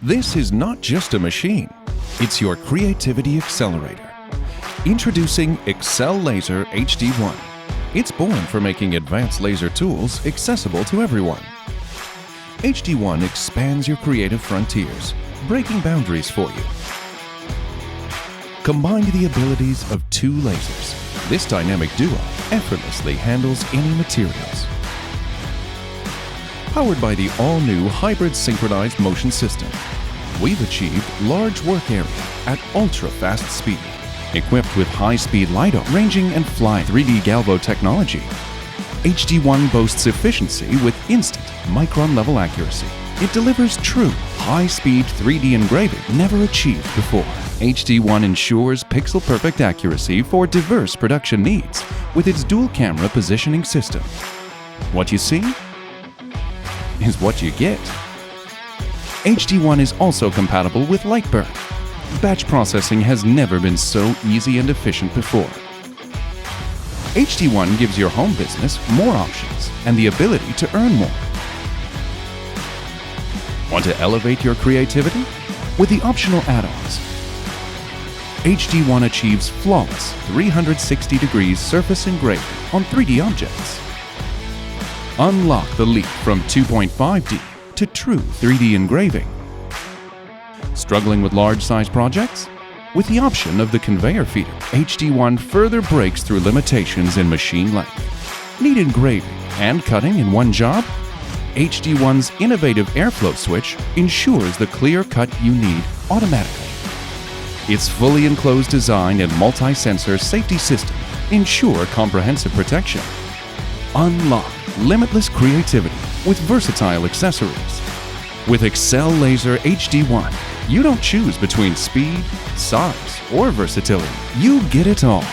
This is not just a machine, it's your creativity accelerator. Introducing ACCELaser HD1. It's born for making advanced laser tools accessible to everyone. HD1 expands your creative frontiers, breaking boundaries for you. Combine the abilities of two lasers. This dynamic duo effortlessly handles any materials. Powered by the all-new hybrid synchronized motion system, we've achieved large work area at ultra-fast speed. Equipped with high-speed LiDAR, ranging and flying 3D Galvo technology, HD1 boasts efficiency with instant micron-level accuracy. It delivers true, high-speed 3D engraving never achieved before. HD1 ensures pixel-perfect accuracy for diverse production needs with its dual-camera positioning system. What you see is what you get. HD1 is also compatible with Lightburn. Batch processing has never been so easy and efficient before. HD1 gives your home business more options and the ability to earn more. Want to elevate your creativity? With the optional add-ons, HD1 achieves flawless 360-degree surface engraving on 3D objects. Unlock the leap from 2.5D to true 3D engraving. Struggling with large-size projects? With the option of the conveyor feeder, HD1 further breaks through limitations in machine length. Need engraving and cutting in one job? HD1's innovative airflow switch ensures the clear cut you need automatically. Its fully enclosed design and multi-sensor safety system ensure comprehensive protection. Unlock limitless creativity with versatile accessories. With ACCELaser HD1, you don't choose between speed, size, or versatility. You get it all.